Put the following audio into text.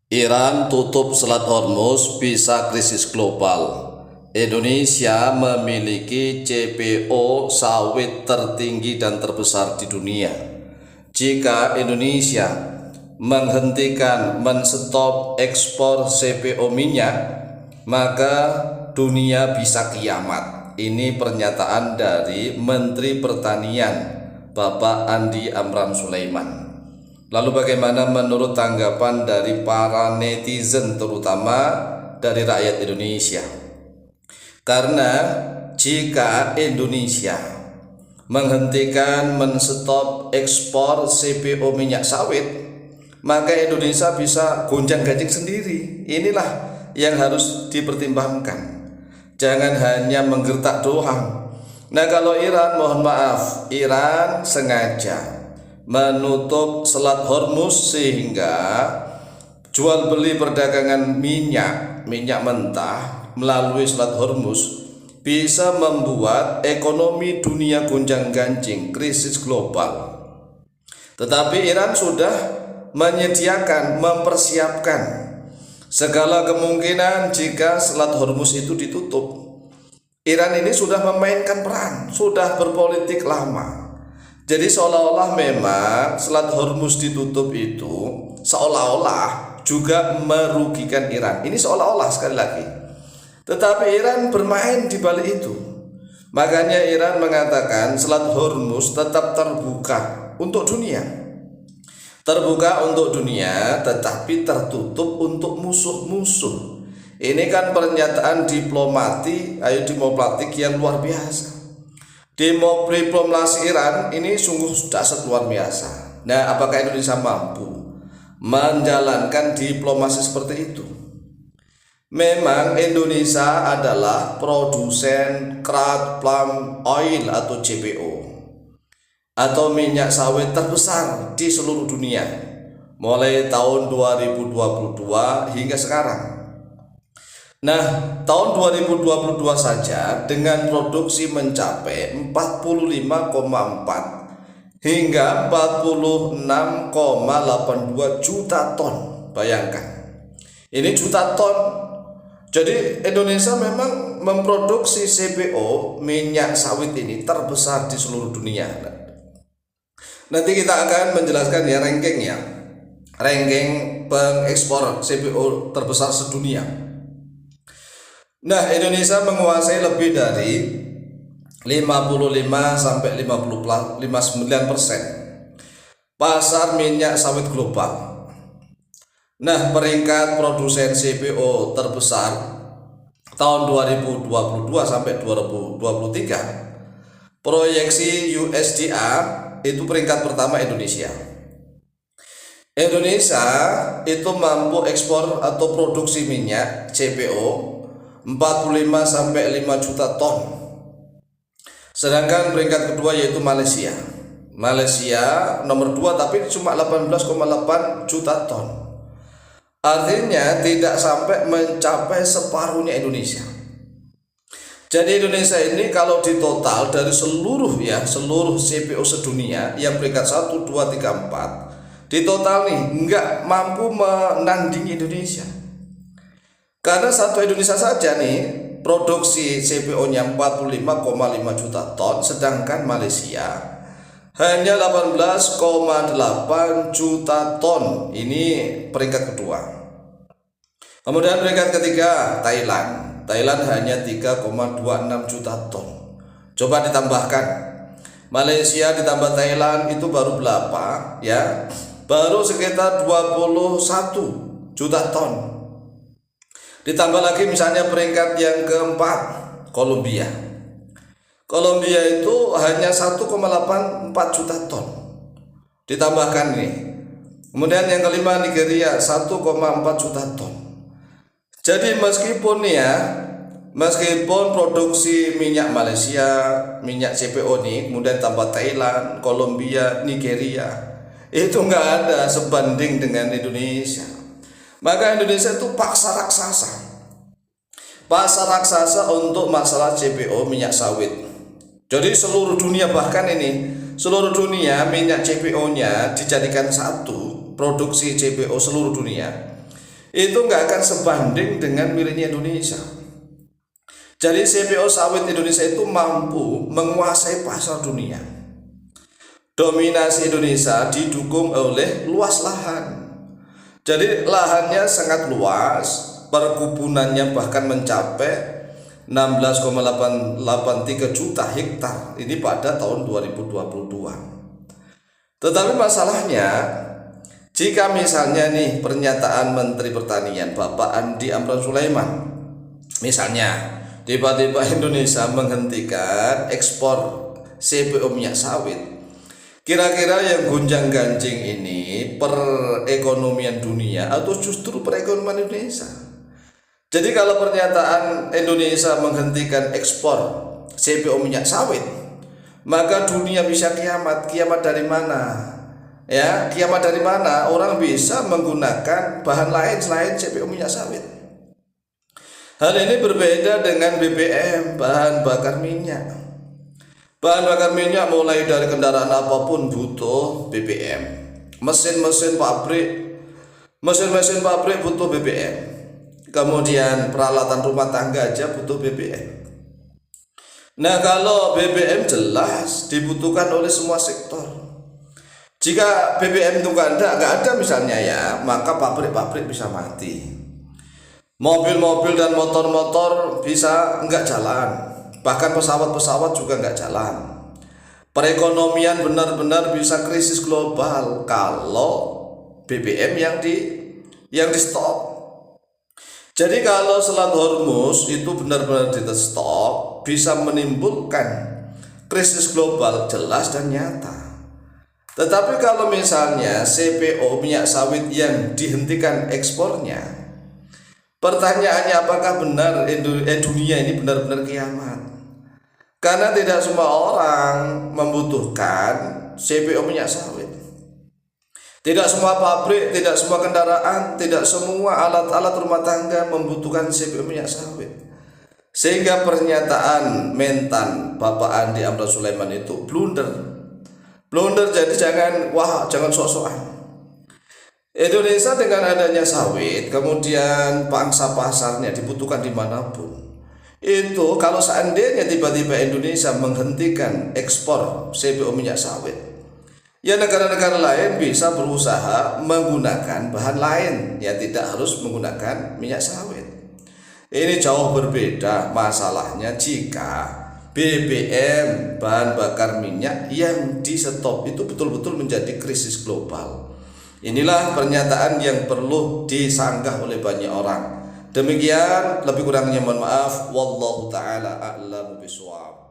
Iran tutup Selat Hormuz bisa krisis global. Indonesia memiliki CPO sawit tertinggi dan terbesar di dunia. Jika Indonesia menstop ekspor CPO minyak, maka dunia bisa kiamat. Ini pernyataan dari Menteri Pertanian Bapak Andi Amran Sulaiman. Lalu bagaimana menurut tanggapan dari para netizen, terutama dari rakyat Indonesia? Karena jika Indonesia menstop ekspor CPO minyak sawit, maka Indonesia bisa gonjang-ganjing sendiri. Inilah yang harus dipertimbangkan. Jangan hanya menggertak doang. Nah, kalau Iran, mohon maaf, Iran sengaja menutup Selat Hormuz sehingga jual beli perdagangan minyak mentah melalui Selat Hormuz bisa membuat ekonomi dunia gonjang-ganjing, krisis global. Tetapi Iran sudah mempersiapkan segala kemungkinan jika Selat Hormuz itu ditutup. Iran ini sudah memainkan peran, sudah berpolitik lama. Jadi seolah-olah memang Selat Hormuz ditutup itu seolah-olah juga merugikan Iran. Ini seolah-olah, sekali lagi. Tetapi Iran bermain di balik itu. Makanya Iran mengatakan Selat Hormuz tetap terbuka untuk dunia. Terbuka untuk dunia tetapi tertutup untuk musuh-musuh. Ini kan pernyataan diplomatik yang luar biasa. Diplomasi Iran ini sungguh dahsyat, luar biasa. Nah, apakah Indonesia mampu menjalankan diplomasi seperti itu? Memang Indonesia adalah produsen crude palm oil atau CPO atau minyak sawit terbesar di seluruh dunia mulai tahun 2022 hingga sekarang. Nah, tahun 2022 saja dengan produksi mencapai 45,4 hingga 46,82 juta ton. Bayangkan, ini juta ton. Jadi Indonesia memang memproduksi CPO minyak sawit ini terbesar di seluruh dunia. Nanti kita akan menjelaskan ranking pengekspor CPO terbesar sedunia. Nah, Indonesia menguasai lebih dari 55-59% pasar minyak sawit global. Nah, peringkat produsen CPO terbesar tahun 2022 sampai 2023, proyeksi USDA itu peringkat pertama Indonesia. Indonesia itu mampu ekspor atau produksi minyak CPO 45-5 juta ton. Sedangkan peringkat kedua yaitu Malaysia. Malaysia nomor 2 tapi cuma 18,8 juta ton. Artinya tidak sampai mencapai separuhnya Indonesia. Jadi Indonesia ini kalau ditotal dari seluruh CPO sedunia yang peringkat 1, 2, 3, 4, di total nih nggak mampu menandingi Indonesia. Karena satu Indonesia saja nih produksi CPO-nya 45,5 juta ton, sedangkan Malaysia hanya 18,8 juta ton. Ini peringkat kedua. Kemudian peringkat ketiga Thailand. Thailand hanya 3,26 juta ton. Coba ditambahkan Malaysia ditambah Thailand itu baru berapa ya? Baru sekitar 21 juta ton. Ditambah lagi misalnya peringkat yang keempat Kolombia. Kolombia itu hanya 1,84 juta ton. Ditambahkan nih. Kemudian yang kelima Nigeria 1,4 juta ton. Jadi meskipun produksi minyak Malaysia, minyak CPO nih, kemudian tambah Thailand, Kolombia, Nigeria, itu nggak ada sebanding dengan Indonesia. Maka Indonesia itu pasar raksasa untuk masalah CPO minyak sawit. Jadi seluruh dunia, bahkan seluruh dunia minyak CPO-nya dijadikan satu, produksi CPO seluruh dunia itu nggak akan sebanding dengan miliknya Indonesia. Jadi CPO sawit Indonesia itu mampu menguasai pasar dunia. Dominasi Indonesia didukung oleh luas lahan. Jadi lahannya sangat luas, perkebunannya bahkan mencapai 16,883 juta hektar ini pada tahun 2022. Tetapi masalahnya, jika misalnya nih pernyataan Menteri Pertanian Bapak Andi Amran Sulaiman, misalnya tiba-tiba Indonesia menghentikan ekspor CPO minyak sawit, kira-kira yang gonjang-ganjing ini perekonomian dunia atau justru perekonomian Indonesia? Jadi kalau pernyataan Indonesia menghentikan ekspor CPO minyak sawit, maka dunia bisa kiamat. Kiamat dari mana? Ya, kiamat dari mana? Orang bisa menggunakan bahan lain selain CPO minyak sawit. Hal ini berbeda dengan BBM, bahan bakar minyak. Bahan bakar minyak mulai dari kendaraan apapun butuh BBM. Mesin-mesin pabrik butuh BBM. Kemudian peralatan rumah tangga aja butuh BBM. Nah, kalau BBM jelas dibutuhkan oleh semua sektor. Jika BBM itu nggak ada misalnya ya, maka pabrik-pabrik bisa mati. Mobil-mobil dan motor-motor bisa nggak jalan. Bahkan pesawat-pesawat juga nggak jalan. Perekonomian benar-benar bisa krisis global kalau BBM yang di stop. Jadi kalau Selat Hormuz itu benar-benar di stop, bisa menimbulkan krisis global jelas dan nyata. Tetapi kalau misalnya CPO minyak sawit yang dihentikan ekspornya, pertanyaannya apakah benar dunia ini benar-benar kiamat? Karena tidak semua orang membutuhkan CPO minyak sawit. Tidak semua pabrik, tidak semua kendaraan, tidak semua alat-alat rumah tangga membutuhkan CPO minyak sawit. Sehingga pernyataan mentan Bapak Andi Amran Sulaiman itu blunder. Jadi jangan sok-sokan. Indonesia dengan adanya sawit, kemudian pangsa pasarnya dibutuhkan dimanapun. Itu kalau seandainya tiba-tiba Indonesia menghentikan ekspor CPO minyak sawit, ya negara-negara lain bisa berusaha menggunakan bahan lain, ya tidak harus menggunakan minyak sawit. Ini jauh berbeda masalahnya jika BBM, bahan bakar minyak yang di stop itu betul-betul menjadi krisis global. Inilah pernyataan yang perlu disanggah oleh banyak orang. Demikian, lebih kurangnya mohon maaf. Wallahu ta'ala a'lamu bishawab.